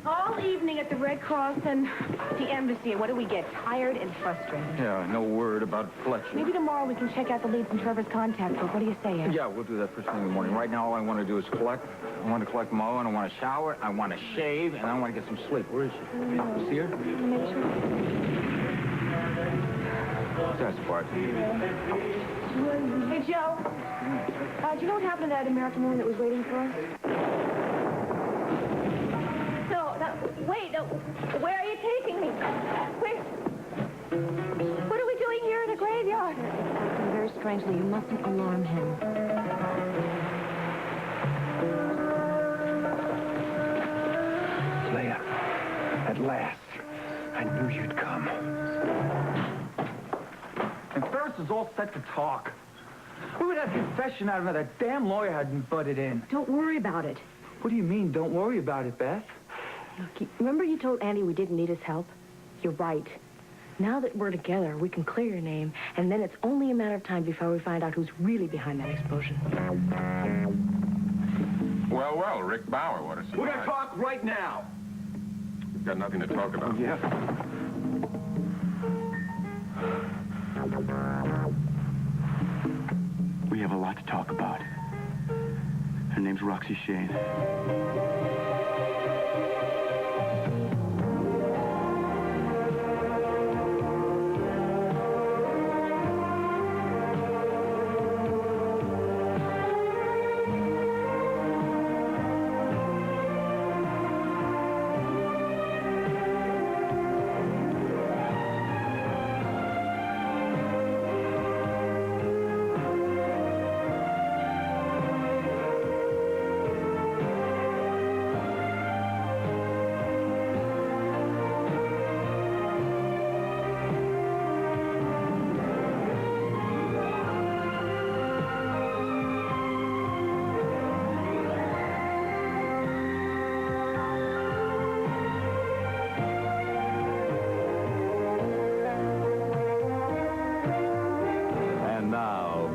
All evening at the Red Cross and the embassy. What do we get? Tired and frustrated. Yeah, no word about Fletcher. Maybe tomorrow we can check out the lead from Trevor's contact book. What do you say, Ed? Yeah, we'll do that first thing in the morning. Right now, all I want to do is collect. I want to collect Mo, and I want to shower, I want to shave, and I want to get some sleep. Where is she? You see her? Make sure. That's part. Hey, Joe. Do you know what happened to that American woman that was waiting for us? No, wait, no. Where are you taking me? What are we doing here in the graveyard? Acting very strangely. You mustn't alarm him. Leia, at last. I knew you'd come. And Ferris is all set to talk. We would have confession out of it. That damn lawyer hadn't butted in. Don't worry about it. What do you mean, don't worry about it, Beth? Look, remember you told Andy we didn't need his help? You're right. Now that we're together, we can clear your name, and then it's only a matter of time before we find out who's really behind that explosion. Well, well, Rick Bauer, what a surprise. We're gonna talk right now. We've got nothing to talk about. Yeah. We have a lot to talk about. Her name's Roxy Shane.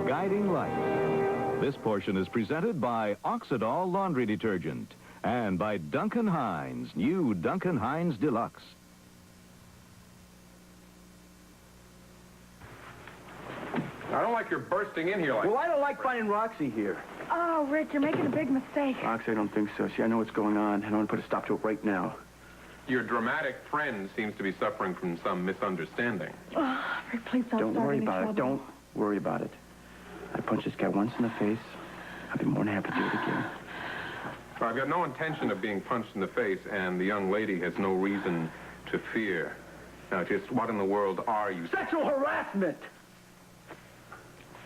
Guiding Light. This portion is presented by Oxidol Laundry Detergent and by Duncan Hines, new Duncan Hines Deluxe. I don't like your bursting in here like... Well, I don't like finding Roxy here. Oh, Rich, you're making a big mistake. Roxy, I don't think so. See, I know what's going on, and I want to put a stop to it right now. Your dramatic friend seems to be suffering from some misunderstanding. Oh, Rick, please Don't worry about it. Don't worry about it. I punched this guy once in the face. I'll be more than happy to do it again. I've got no intention of being punched in the face, and the young lady has no reason to fear. Now, just what in the world are you... Sexual harassment!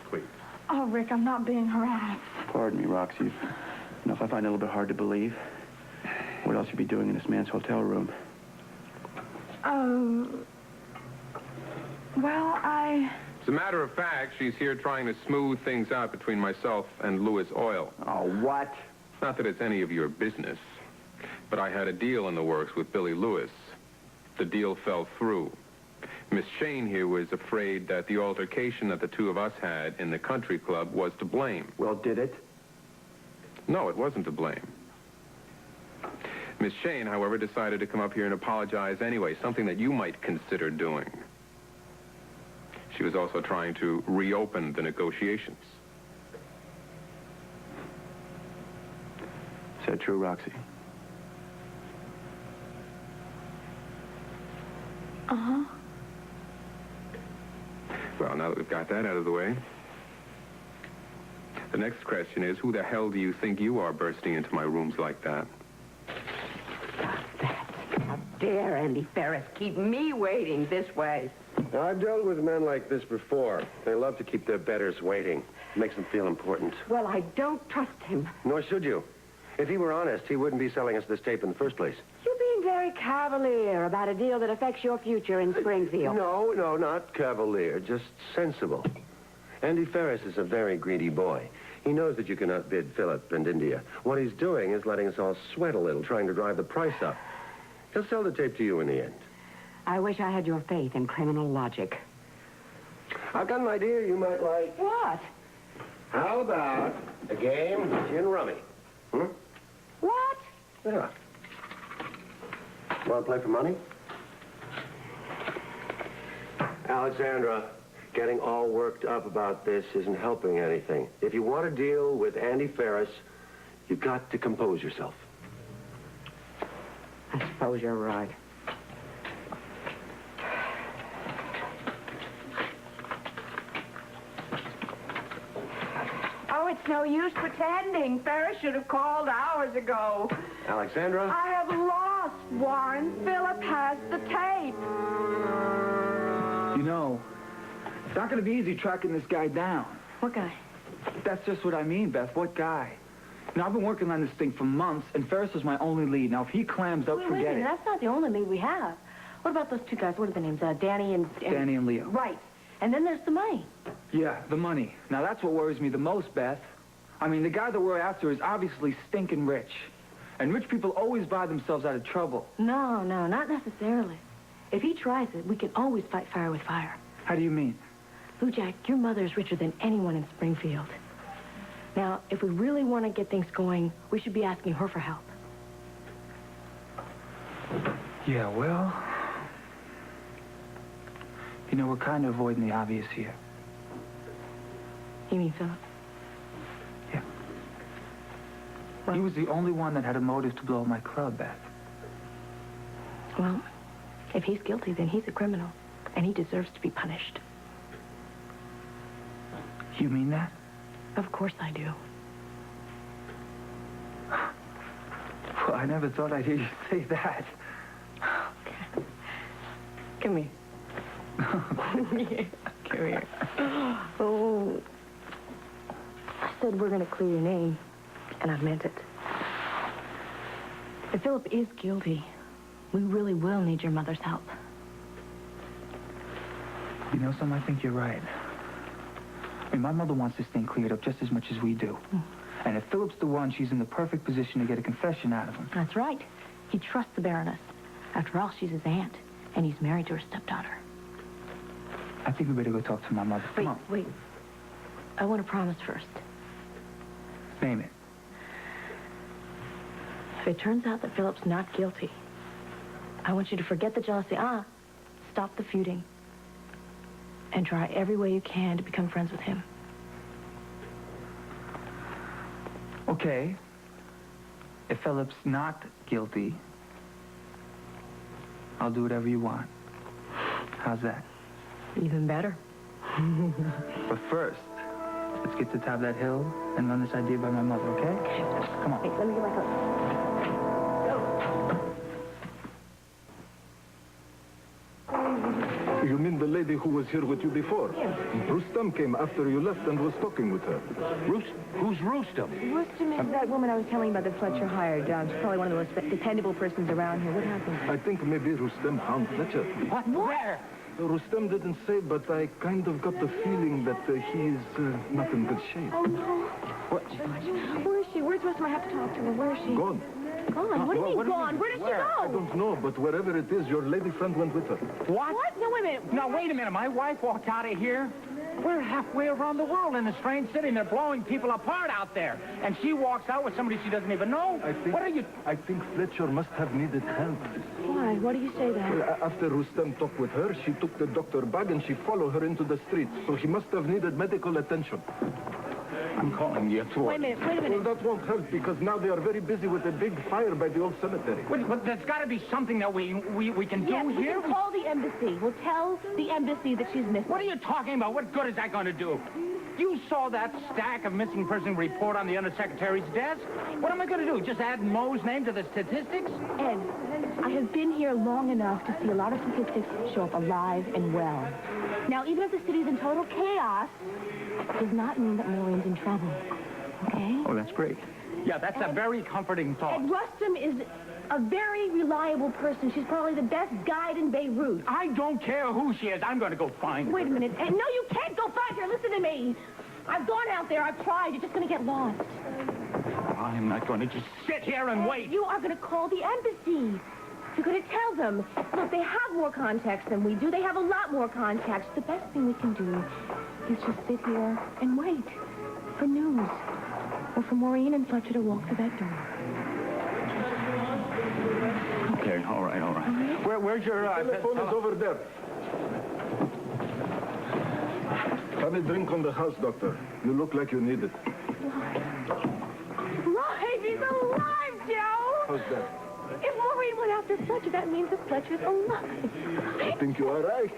Please. Oh, Rick, I'm not being harassed. Pardon me, Roxy. You know, if I find it a little bit hard to believe, what else you be doing in this man's hotel room? Well, As a matter of fact, she's here trying to smooth things out between myself and Lewis Oil. Oh, what? Not that it's any of your business, but I had a deal in the works with Billy Lewis. The deal fell through. Miss Shane here was afraid that the altercation that the two of us had in the country club was to blame. Well, did it? No, it wasn't to blame. Miss Shane, however, decided to come up here and apologize anyway, something that you might consider doing. She was also trying to reopen the negotiations. Is that true, Roxy? uh-huh. Well, now that we've got that out of the way, the next question is, who the hell do you think you are bursting into my rooms like that? How dare Andy Ferris keep me waiting this way? Now, I've dealt with men like this before. They love to keep their betters waiting. It makes them feel important. Well, I don't trust him. Nor should you. If he were honest, he wouldn't be selling us this tape in the first place. You're being very cavalier about a deal that affects your future in Springfield. No, not cavalier, just sensible. Andy Ferris is a very greedy boy. He knows that you can outbid Philip and India. What he's doing is letting us all sweat a little, trying to drive the price up. He'll sell the tape to you in the end. I wish I had your faith in criminal logic. I've got an idea you might like. What? How about a game of gin rummy? Hmm? What? Yeah. Want to play for money? Alexandra, getting all worked up about this isn't helping anything. If you want to deal with Andy Ferris, you've got to compose yourself. I suppose you're right. Oh, it's no use pretending. Ferris should have called hours ago. Alexandra? I have lost, Warren. Philip has the tape. You know, it's not going to be easy tracking this guy down. What guy? That's just what I mean, Beth. What guy? You know, I've been working on this thing for months, and Ferris is my only lead. Now, if he clams up, Wait a forget minute, it. that's not the only lead we have. What about those two guys? What are the names? Danny and... Danny and Leo. Right. And then there's the money. Yeah, the money. Now, that's what worries me the most, Beth. I mean, the guy that we're after is obviously stinking rich. And rich people always buy themselves out of trouble. No, not necessarily. If he tries it, we can always fight fire with fire. How do you mean? Lou Jack, your mother is richer than anyone in Springfield. Now, if we really want to get things going, we should be asking her for help. Yeah, well... You know, we're kind of avoiding the obvious here. You mean Philip? Yeah. Well, He was the only one that had a motive to blow up my club, Beth. well, if he's guilty, then he's a criminal, and he deserves to be punished. You mean that? Of course I do. Well, I never thought I'd hear you say that. Come here. Come here. Oh. I said we're going to clear your name, and I meant it. If Philip is guilty, we really will need your mother's help. You know something? I think you're right. I mean, my mother wants this thing cleared up just as much as we do. And if Philip's the one, she's in the perfect position to get a confession out of him. That's right. He trusts the Baroness. After all, she's his aunt, and he's married to her stepdaughter. I think we better go talk to my mother. Come on. Wait. I want to promise first. Name it. If it turns out that Philip's not guilty, I want you to forget the jealousy. Stop the feuding. And try every way you can to become friends with him. Okay. If Philip's not guilty, I'll do whatever you want. How's that? Even better. But first, let's get to the top of that hill and run this idea by my mother, okay? Come on. Hey, let me get my coat. You mean the lady who was here with you before? Yes. Rustam came after you left and was talking with her. Who's Rustam? Rustam is that woman I was telling you about that Fletcher hired. She's probably one of the most dependable persons around here. What happened? I think maybe Rustam found Fletcher. What? Where? Rustam didn't say, but I kind of got the feeling that he's not in good shape. Oh, no. Where is she? Where's Rustam? I have to talk to her. Where is she? Gone. Gone? What do you mean gone? Where did she I go? don't know, but wherever it is, your lady friend went with her. What? No, wait a minute. Now, wait a minute. My wife walked out of here. We're halfway around the world in a strange city, and they're blowing people apart out there. And she walks out with somebody she doesn't even know. What are you... I think Fletcher must have needed help. Why? What do you say that? After Rustam talked with her, she took the doctor bag and she followed her into the streets. So he must have needed medical attention. I'm calling you to... Wait a minute. Well, that won't help because now they are very busy with a big fire by the old cemetery. Wait, but there's got to be something that we can do Yes, we here. can call the embassy. We'll tell the embassy that she's missing. What are you talking about? What good is that going to do? You saw that stack of missing person report on the undersecretary's desk? What am I going to do? Just add Moe's name to the statistics? Ed, I have been here long enough to see a lot of statistics show up alive and well. Now, even if the city's in total chaos, does not mean that Maureen's in trouble. Okay? Oh, that's great. Yeah, that's a very comforting thought. Ed Rustam is a very reliable person. She's probably the best guide in Beirut. I don't care who she is. I'm going to go find her. Wait a minute. Ed, no, you can't go find her. Listen to me. I've gone out there. I've tried. You're just going to get lost. I'm not going to just sit here and wait. You are going to call the embassy. You're going to tell them, look, they have more contacts than we do. They have a lot more contacts. The best thing we can do is just sit here and wait for news. Or for Maureen and Fletcher to walk through that door. Okay. Okay, all right. Where's your... The telephone is over there. Have a drink on the house, doctor. You look like you need it. Live! He's alive, Joe! How's that? If Maureen went after Fletcher, that means that Fletcher's alive. I think you are right.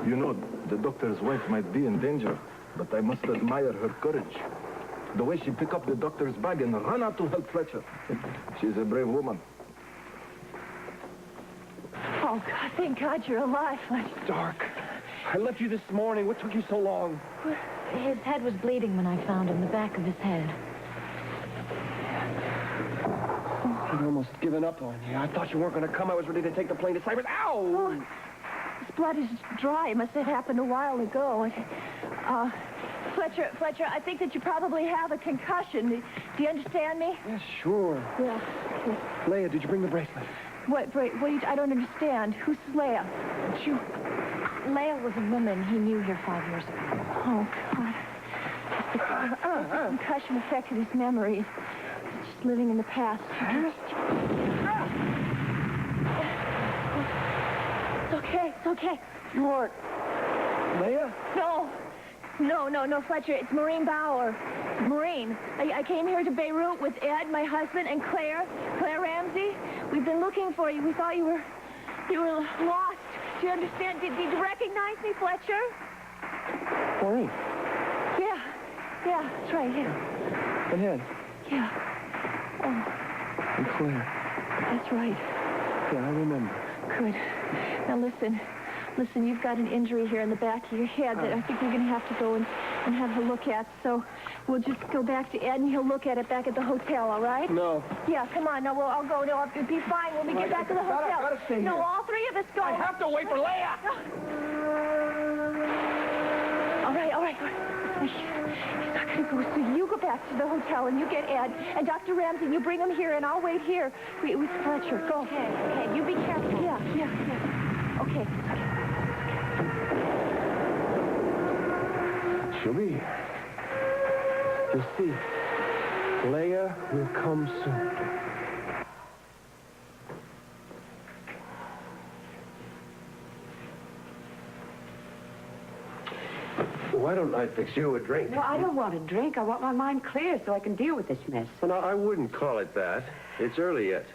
You know, the doctor's wife might be in danger, but I must admire her courage. The way she picked up the doctor's bag and ran out to help Fletcher. She's a brave woman. Oh, God, thank God you're alive, Fletcher. Doc, I left you this morning. What took you so long? His head was bleeding when I found him, the back of his head. I'd almost given up on you. I thought you weren't going to come. I was ready to take the plane to Cyprus. Ow! Oh, his blood is dry. It must have happened a while ago. Fletcher, I think that you probably have a concussion. Do you understand me? Yes, sure. Yeah. Leia, did you bring the bracelet? What I don't understand. Who's Leia? Leia was a woman he knew here 5 years ago. Oh, God. The concussion affected his memory. He's just living in the past. It's okay. You aren't. Leia? No, Fletcher. It's Maureen Bauer. Maureen. I came here to Beirut with Ed, my husband, and Claire Ramsey. We've been looking for you. We thought you were lost. Do you understand? Did you recognize me, Fletcher? Maureen. Yeah, it's right here. And Ed. Yeah. Oh, And Claire. that's right. Yeah, I remember. Good. Now listen, you've got an injury here in the back of your head that I think you're going to have to go and have a look at. So we'll just go back to Ed and he'll look at it back at the hotel, all right? No. Yeah, come on. No, I'll go. No, it'll be fine when we get back to the hotel. I gotta stay No, here. all three of us go. I have to wait for Leia. All right. He's not going to go. So you go back to the hotel and you get Ed and Dr. Ramsey. You bring him here and I'll wait here with Fletcher. Go. Okay. You be careful. Yeah. Okay. She'll be here. You'll see. Leia will come soon. Why don't I fix you a drink? Well, I don't want a drink. I want my mind clear so I can deal with this mess. Well, now, I wouldn't call it that. It's early yet.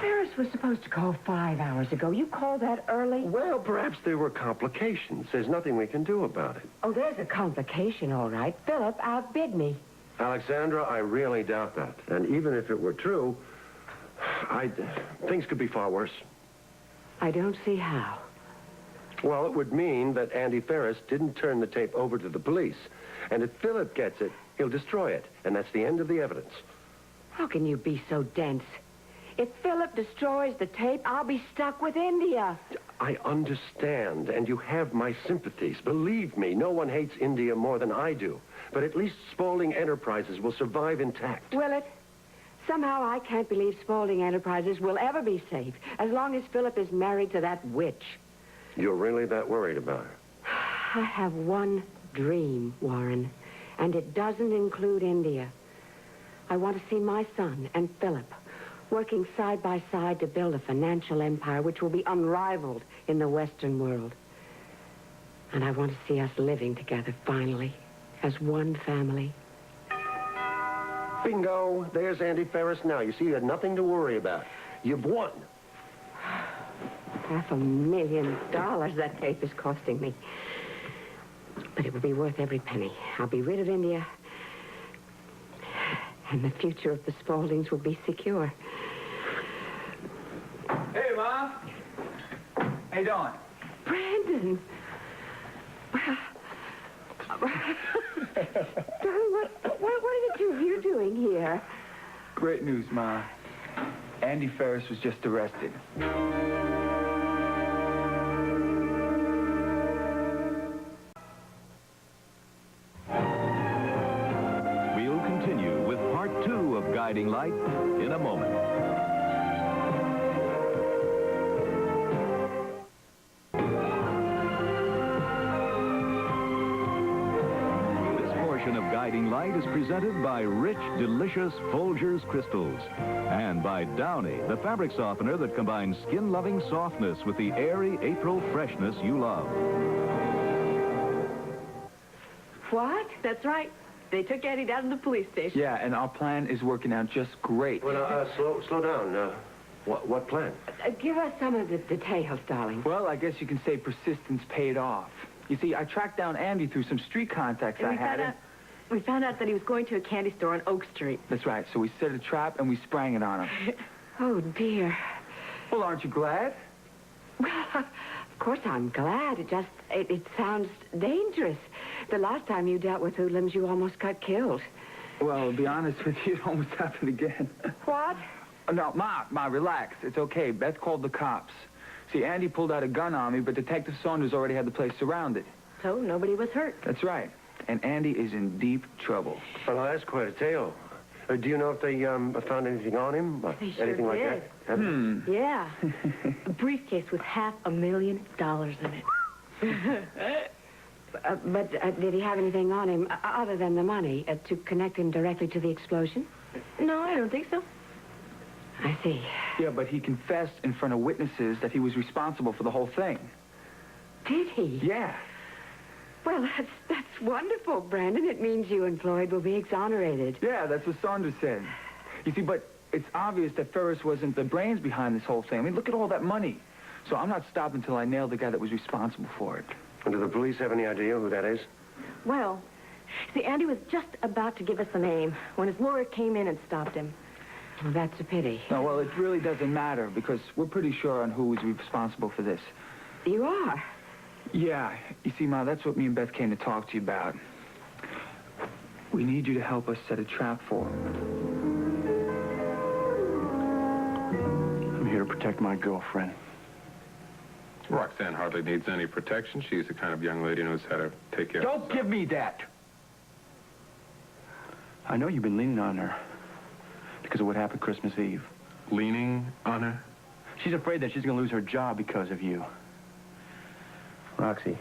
Ferris was supposed to call 5 hours ago. You call that early? Well, perhaps there were complications. There's nothing we can do about it. Oh, there's a complication, all right. Philip outbid me. Alexandra, I really doubt that. And even if it were true, things could be far worse. I don't see how. Well, it would mean that Andy Ferris didn't turn the tape over to the police. And if Philip gets it, he'll destroy it. And that's the end of the evidence. How can you be so dense? If Philip destroys the tape, I'll be stuck with India. I understand, and you have my sympathies. Believe me, no one hates India more than I do. But at least Spaulding Enterprises will survive intact. Will it? Somehow I can't believe Spaulding Enterprises will ever be safe as long as Philip is married to that witch. You're really that worried about her? I have one dream, Warren, and it doesn't include India. I want to see my son and Philip working side by side to build a financial empire which will be unrivaled in the Western world. And I want to see us living together finally as one family. Bingo. There's Andy Ferris now. You see, you had nothing to worry about. You've won. $500,000 that tape is costing me. But it will be worth every penny. I'll be rid of India. And the future of the Spauldings will be secure. Hey, Ma. How you doing? Brandon! Darling, what are the two of you doing here? Great news, Ma. Andy Ferris was just arrested. We'll continue with part 2 of Guiding Light in a moment. portion of Guiding Light is presented by rich, delicious Folgers crystals. And by Downy, the fabric softener that combines skin-loving softness with the airy April freshness you love. What? That's right. They took Eddie down to the police station. Yeah, and our plan is working out just great. Well, slow down. What plan? Give us some of the details, darling. Well, I guess you can say persistence paid off. You see, I tracked down Andy through some street contacts I had. We found out that he was going to a candy store on Oak Street. That's right. So we set a trap and we sprang it on him. Oh, dear. Well, aren't you glad? Well, of course I'm glad. It sounds dangerous. The last time you dealt with hoodlums, you almost got killed. Well, to be honest with you, it almost happened again. What? No, Ma, relax. It's okay. Beth called the cops. See, Andy pulled out a gun on me, but Detective Saunders already had the place surrounded. So nobody was hurt. That's right. And Andy is in deep trouble. Well, that's quite a tale. Do you know if they found anything on him? They sure anything like did. that? Yeah. A briefcase with $500,000 in it. But did he have anything on him other than the money to connect him directly to the explosion? No, I don't think so. I see. Yeah, but he confessed in front of witnesses that he was responsible for the whole thing. Did he? Yeah. Well, that's wonderful, Brandon. It means you and Floyd will be exonerated. Yeah, that's what Saunders said. You see, but it's obvious that Ferris wasn't the brains behind this whole thing. I mean, look at all that money. So I'm not stopping until I nail the guy that was responsible for it. And do the police have any idea who that is? Well, see, Andy was just about to give us a name when his lawyer came in and stopped him. Well, that's a pity. No, well, it really doesn't matter because we're pretty sure on who was responsible for this. You are? Yeah. You see, Ma, that's what me and Beth came to talk to you about. We need you to help us set a trap for him. I'm here to protect my girlfriend. Roxanne hardly needs any protection. She's the kind of young lady who knows how to take care of herself. Don't give me that. I know you've been leaning on her because of what happened Christmas Eve. Leaning on her? She's afraid that she's going to lose her job because of you. Roxy,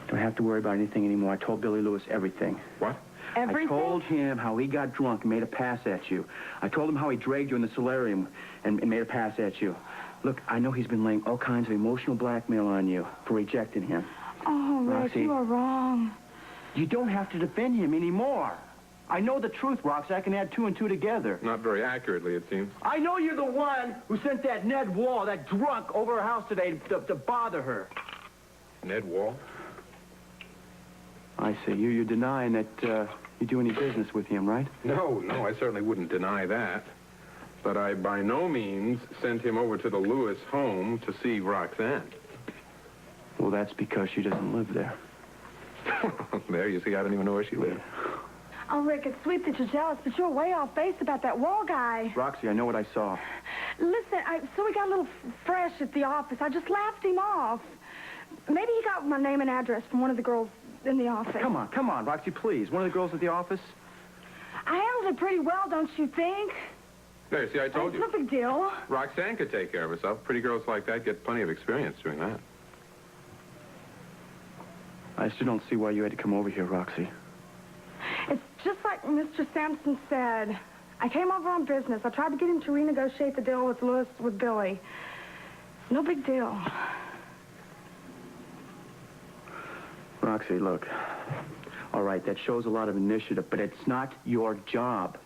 don't have to worry about anything anymore. I told Billy Lewis everything. What? Everything? I told him how he got drunk and made a pass at you. I told him how he dragged you in the solarium and made a pass at you. Look, I know he's been laying all kinds of emotional blackmail on you for rejecting him. Oh, Rick, Roxy, you are wrong. you don't have to defend him anymore. I know the truth, Roxy. I can add 2 and 2 together. Not very accurately, it seems. I know you're the one who sent that Ned Wall, that drunk, over her house today to bother her. Ned Wall? I see. You're denying that you do any business with him, right? No, I certainly wouldn't deny that. But I by no means sent him over to the Lewis home to see Roxanne. Well, that's because she doesn't live there. There, you see, I don't even know where she lives. Oh, Rick, it's sweet that you're jealous, but you're way off base about that Wall guy. Roxy, I know what I saw. Listen, so we got a little fresh at the office. I just laughed him off. Maybe he got my name and address from one of the girls in the office. Come on, Roxy, please. One of the girls at the office? I handled it pretty well, don't you think? There, see, I told It's you. no big deal. Roxanne could take care of herself. Pretty girls like that get plenty of experience doing that. I still don't see why you had to come over here, Roxy. It's just like Mr. Sampson said. I came over on business. I tried to get him to renegotiate the deal with Lewis, with Billy. No big deal. Roxy, look. All right, that shows a lot of initiative, but it's not your job.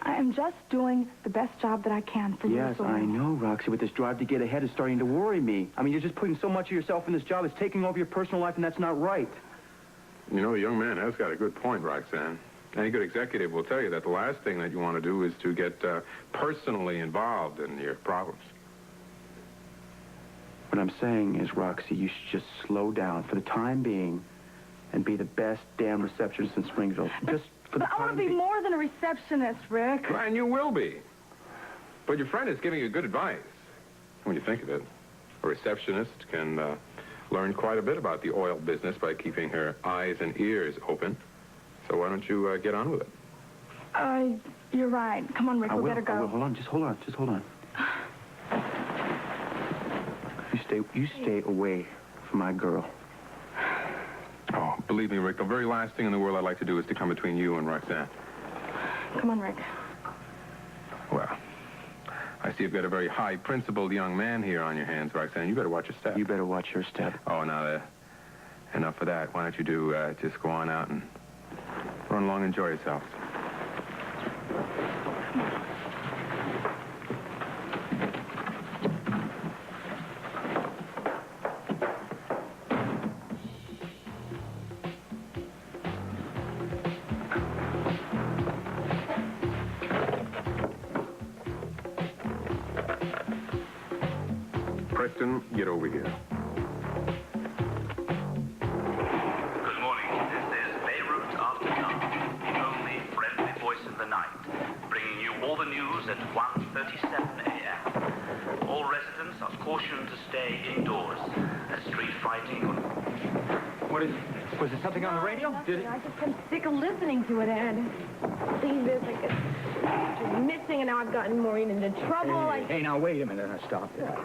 I am just doing the best job that I can for you. Yes, I know, Roxy, but this drive to get ahead is starting to worry me. I mean, you're just putting so much of yourself in this job. It's taking over your personal life, and that's not right. You know, the young man has got a good point, Roxanne. Any good executive will tell you that the last thing that you want to do is to get personally involved in your problems. What I'm saying is, Roxy, you should just slow down for the time being and be the best damn receptionist in Springfield. Just for the But I want time to be being. more than a receptionist, Rick. And you will be. But your friend is giving you good advice. When you think of it, a receptionist can learn quite a bit about the oil business by keeping her eyes and ears open. So why don't you get on with it? You're right. Come on, Rick, we better go. I will. Hold on. Just hold on. You stay away from my girl. Oh, Believe me, Rick, the very last thing in the world I'd like to do is to come between you and Roxanne. Come on, Rick. Well, I see you've got a very high-principled young man here on your hands, Roxanne. You better watch your step. You better watch your step. Oh, now, enough of that. Why don't you just go on out and run along and enjoy yourselves. Preston, get over here. Good morning. This is Beirut After Dark, the only friendly voice in the night, bringing you all the news at 1:37 a.m. All residents are cautioned to stay indoors, as street fighting... Was there something on the radio? Did it? I just am sick of listening to it, Ed. See this, like it's missing, and now I've gotten Maureen into trouble. Hey, now, wait a minute. Now, stop that.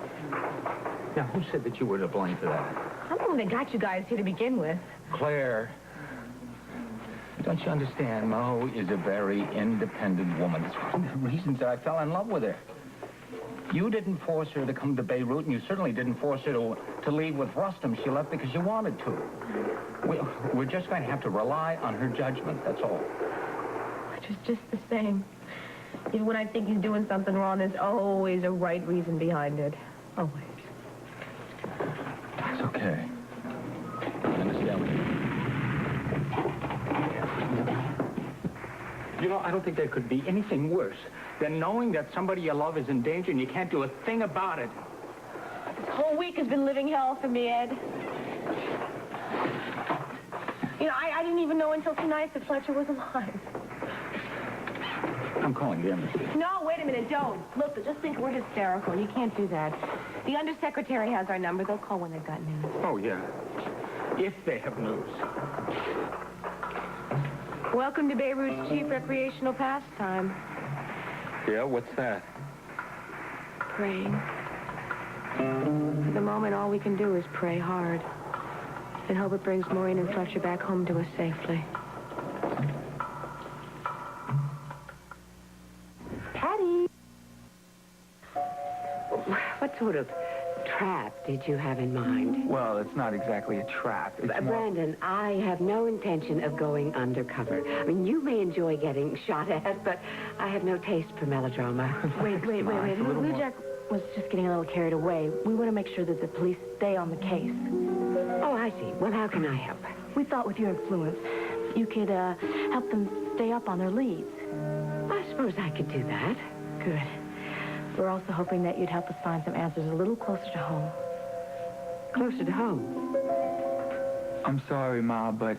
Now, who said that you were to blame for that? I'm the one that got you guys here to begin with. Claire. Don't you understand? Mo is a very independent woman. It's one of the reasons that I fell in love with her. You didn't force her to come to Beirut, and you certainly didn't force her to leave with Rustam. She left because you wanted to. We're just going to have to rely on her judgment, that's all. Which is just the same. Even when I think he's doing something wrong, there's always a right reason behind it. Always. It's okay. I understand what you know, I don't think there could be anything worse than knowing that somebody you love is in danger and you can't do a thing about it. This whole week has been living hell for me, Ed. You know, I didn't even know until tonight that Fletcher was alive. I'm calling the embassy. No, wait a minute, don't. Look, they'll just think we're hysterical. You can't do that. The undersecretary has our number. They'll call when they've got news. Oh, yeah. If they have news. Welcome to Beirut's chief recreational pastime. Yeah, what's that? Praying. For the moment, all we can do is pray hard. And hope it brings Maureen and Fletcher back home to us safely. Patty! What sort of trap did you have in mind? Well, it's not exactly a trap. It's more... Brandon, I have no intention of going undercover. I mean, you may enjoy getting shot at, but I have no taste for melodrama. Wait. Lou Jack was just getting a little carried away. We want to make sure that the police stay on the case. Oh, I see. Well, how can I help? We thought with your influence, you could help them stay up on their leads. I suppose I could do that. Good. We're also hoping that you'd help us find some answers a little closer to home. Closer to home? I'm sorry, Ma, but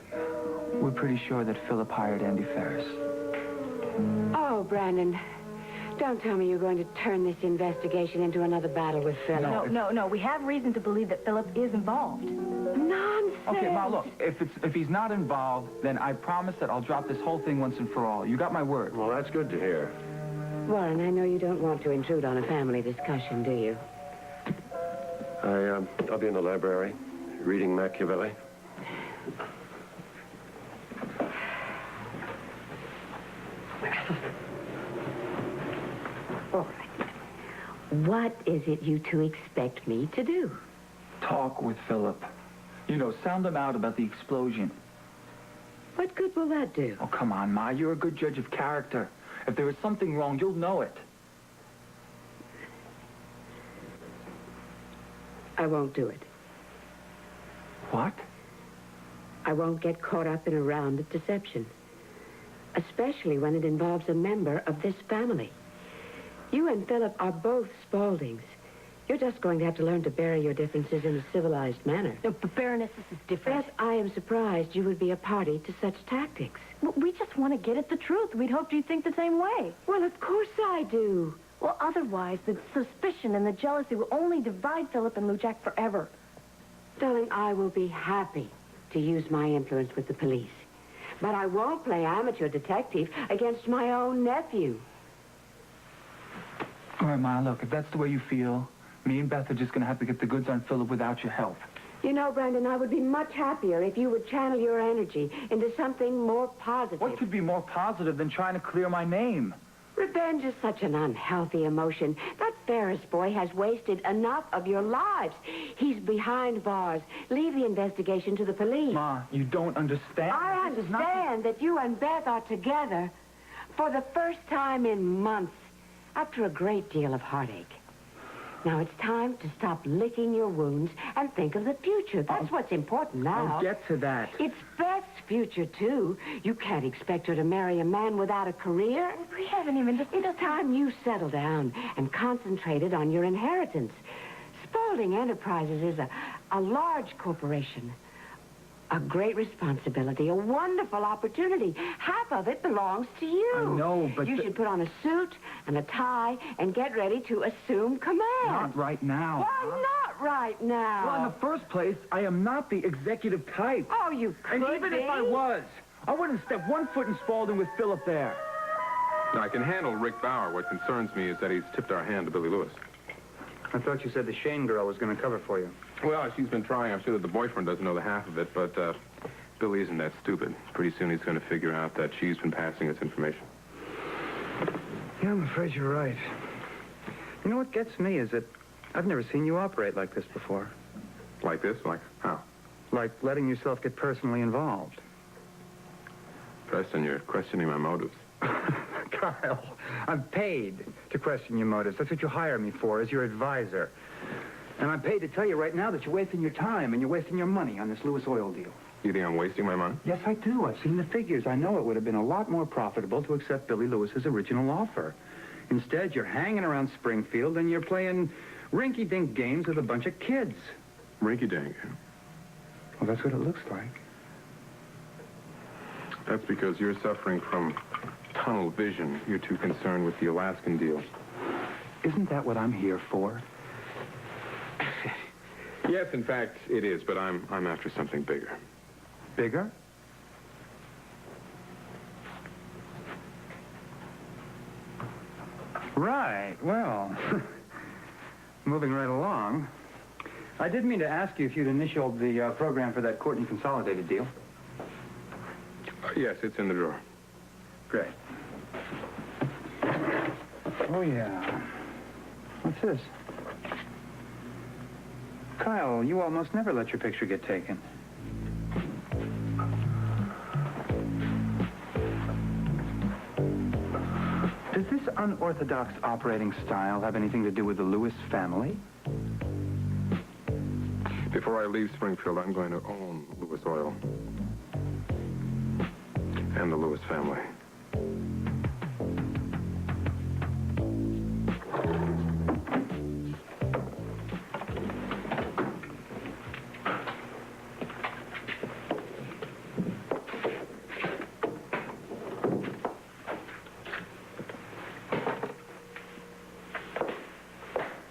we're pretty sure that Philip hired Andy Ferris. Oh, Brandon, don't tell me you're going to turn this investigation into another battle with Philip. No. We have reason to believe that Philip is involved. Nonsense. Okay, Ma, look, if he's not involved, then I promise that I'll drop this whole thing once and for all. You got my word. Well, that's good to hear. Warren, I know you don't want to intrude on a family discussion, do you? I'll be in the library, reading Machiavelli. All right. What is it you two expect me to do? Talk with Philip. You know, sound him out about the explosion. What good will that do? Oh, come on, Ma. You're a good judge of character. If there is something wrong, you'll know it. I won't do it. What? I won't get caught up in a round of deception. Especially when it involves a member of this family. You and Philip are both Spauldings. You're just going to have to learn to bury your differences in a civilized manner. No, but Baroness, this is different. Yes, I am surprised you would be a party to such tactics. Well, we just want to get at the truth. We'd hoped you'd think the same way. Well, of course I do. Well, otherwise, the suspicion and the jealousy will only divide Philip and Lou Jack forever. Darling, I will be happy to use my influence with the police. But I won't play amateur detective against my own nephew. All right, Ma, look, if that's the way you feel, me and Beth are just going to have to get the goods on Philip without your help. You know, Brendan, I would be much happier if you would channel your energy into something more positive. What could be more positive than trying to clear my name? Revenge is such an unhealthy emotion. That Ferris boy has wasted enough of your lives. He's behind bars. Leave the investigation to the police. Ma, you don't understand. I This is not- understand that you and Beth are together for the first time in months after a great deal of heartache. Now it's time to stop licking your wounds and think of the future. That's what's important now. I'll get to that. It's Beth's future, too. You can't expect her to marry a man without a career. We haven't even It's time you settle down and concentrated on your inheritance. Spaulding Enterprises is a large corporation. A great responsibility, a wonderful opportunity. Half of it belongs to you. I know, but you should put on a suit and a tie and get ready to assume command. Not right now. Why not right now? Well, in the first place, I am not the executive type. Oh, you could And even be. if I was, I wouldn't step one foot in Spaulding with Philip there. Now, I can handle Rick Bauer. What concerns me is that he's tipped our hand to Billy Lewis. I thought you said the Shane girl was going to cover for you. Well, she's been trying. I'm sure that the boyfriend doesn't know the half of it, but Billy isn't that stupid. Pretty soon he's going to figure out that she's been passing us information. Yeah, I'm afraid you're right. You know what gets me is that I've never seen you operate like this before. Like this? Like how? Like letting yourself get personally involved. Preston, you're questioning my motives. Kyle, I'm paid to question your motives. That's what you hire me for, as your advisor. And I'm paid to tell you right now that you're wasting your time and you're wasting your money on this Lewis Oil deal. You think I'm wasting my money? Yes, I do. I've seen the figures. I know it would have been a lot more profitable to accept Billy Lewis's original offer. Instead, you're hanging around Springfield and you're playing rinky-dink games with a bunch of kids. Rinky-dink. Well, that's what it looks like. That's because you're suffering from tunnel vision. You're too concerned with the Alaskan deal. Isn't that what I'm here for? Yes, in fact, it is, but I'm after something bigger. Bigger? Right, well, moving right along. I did mean to ask you if you'd initialed the program for that Courtney Consolidated deal. Yes, it's in the drawer. Great. Oh, yeah. What's this? Kyle, you almost never let your picture get taken. Does this unorthodox operating style have anything to do with the Lewis family? Before I leave Springfield, I'm going to own Lewis Oil. And the Lewis family.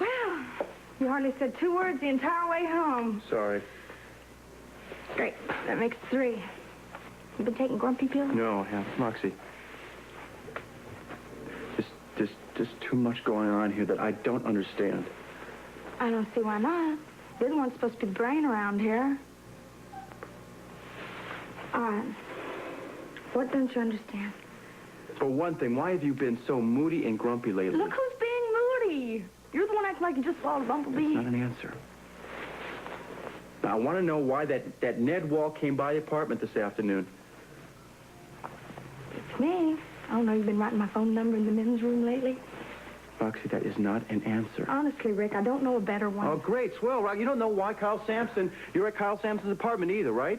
Well, you hardly said 2 words the entire way home. Sorry. Great. That makes 3. You been taking grumpy pills? No, yeah, Moxie. Just too much going on here that I don't understand. I don't see why not. You're the one supposed to be the brain around here. All right. What don't you understand? For one thing, why have you been so moody and grumpy lately? Look who's being moody. You're the one acting like you just saw a bumblebee. That's not an answer. Now, I want to know why that Ned Wall came by the apartment this afternoon. It's me. I don't know, you've been writing my phone number in the men's room lately? Roxy, that is not an answer. Honestly, Rick, I don't know a better one. Oh, great, swell, Rock. You don't know why Kyle Sampson... You're at Kyle Sampson's apartment either, right?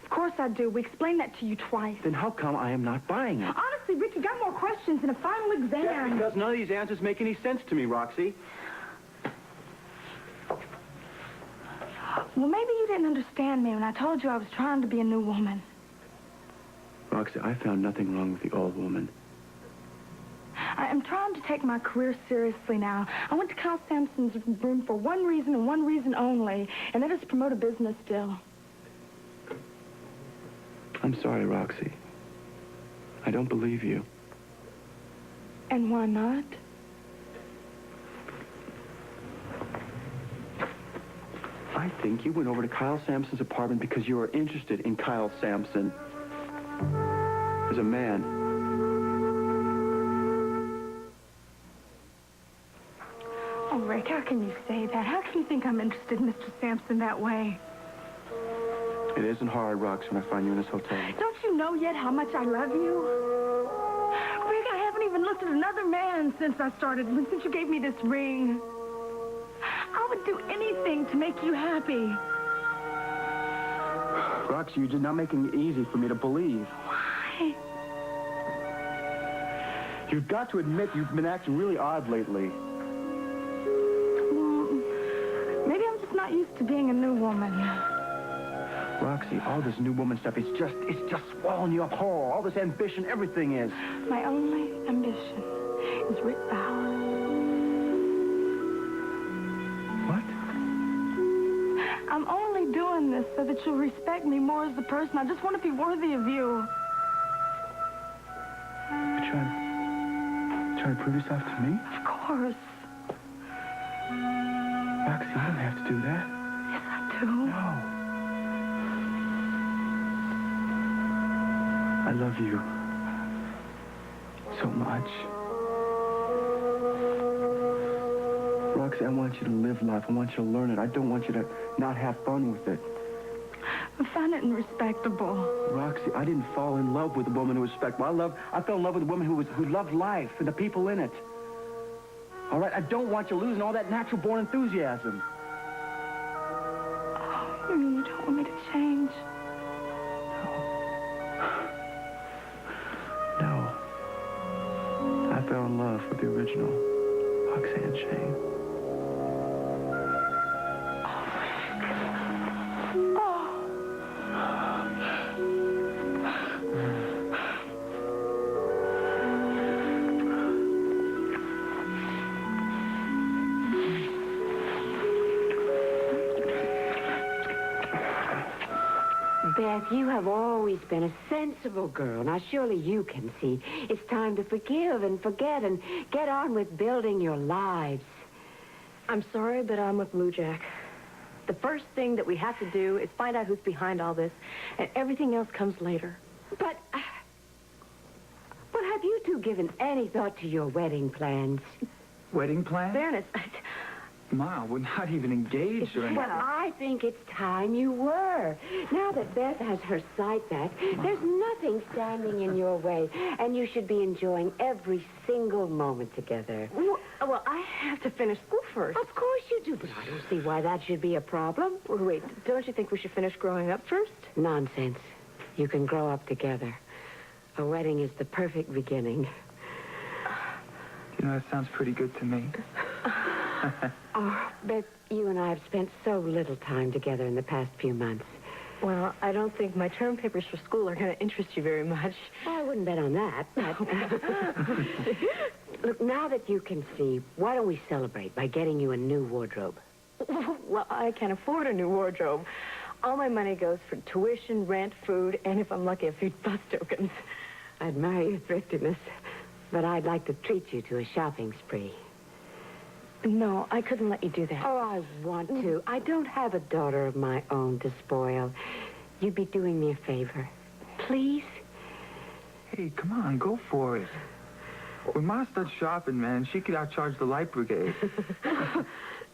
Of course I do. We explained that to you twice. Then how come I am not buying it? Honestly, Rick, you got more questions than a final exam. That's because none of these answers make any sense to me, Roxy. Well, maybe you didn't understand me when I told you I was trying to be a new woman. Roxy, I found nothing wrong with the old woman. I am trying to take my career seriously now. I went to Kyle Sampson's room for one reason and one reason only, and that is to promote a business deal. I'm sorry, Roxy. I don't believe you. And why not? I I think you went over to Kyle Sampson's apartment because you were interested in Kyle Sampson. As a man. Oh, Rick, how can you say that? How can you think I'm interested in Mr. Sampson that way? It isn't hard, Rox, when I find you in this hotel. Don't you know yet how much I love you? Rick, I haven't even looked at another man since since you gave me this ring. I would do anything to make you happy. Roxy, you're just not making it easy for me to believe. Why? You've got to admit you've been acting really odd lately. Maybe I'm just not used to being a new woman. Roxy, all this new woman stuff, it's just swallowing you up whole. All this ambition, everything is. My only ambition is Rick Bauer. What? I'm only doing this so that you'll respect me more as a person. I just want to be worthy of you. You're trying to prove yourself to me? Of course. Roxy, you don't have to do that. Yes, I do. No. I love you so much. Roxy, I want you to live life. I want you to learn it. I don't want you to not have fun with it. I find it respectable. Roxy, I didn't fall in love with a woman who was respectable. I fell in love with a woman who loved life and the people in it. All right, I don't want you losing all that natural-born enthusiasm. Oh, you mean you don't want me to change? No. I fell in love with the original Roxanne Shane. Beth, you have always been a sensible girl. Now, surely you can see it's time to forgive and forget and get on with building your lives. I'm sorry, but I'm with Blue Jack. The first thing that we have to do is find out who's behind all this, and everything else comes later. But have you two given any thought to your wedding plans? Wedding plan? Fairness, Ma, we're not even engaged or anything. Well, I think it's time you were. Now that Beth has her sight back, there's nothing standing in your way, and you should be enjoying every single moment together. well, I have to finish school first. Of course you do, but I don't see why that should be a problem. Wait, don't you think we should finish growing up first? Nonsense. You can grow up together. A wedding is the perfect beginning. You know, that sounds pretty good to me. Oh, Beth, you and I have spent so little time together in the past few months. Well, I don't think my term papers for school are going to interest you very much. I wouldn't bet on that. Look, now that you can see, why don't we celebrate by getting you a new wardrobe? Well, I can't afford a new wardrobe. All my money goes for tuition, rent, food, and if I'm lucky, a few bus tokens. I admire your thriftiness, but I'd like to treat you to a shopping spree. No, I couldn't let you do that. Oh, I want to. I don't have a daughter of my own to spoil. You'd be doing me a favor. Please? Hey, come on, go for it. When Ma starts shopping, man, she could outcharge the light brigade.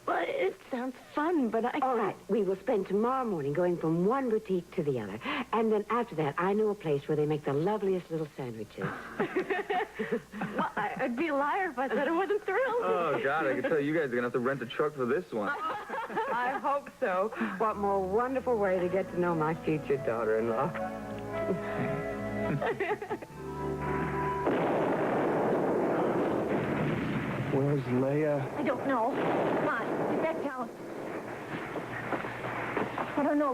Well, it sounds fun, but I... All right, we will spend tomorrow morning going from one boutique to the other. And then after that, I know a place where they make the loveliest little sandwiches. Well, I'd be a liar if I said I wasn't thrilled. Oh, God, I can tell you guys are going to have to rent a truck for this one. I hope so. What more wonderful way to get to know my future daughter-in-law. Where's Leia? I don't know. Come on, get that down. I don't know.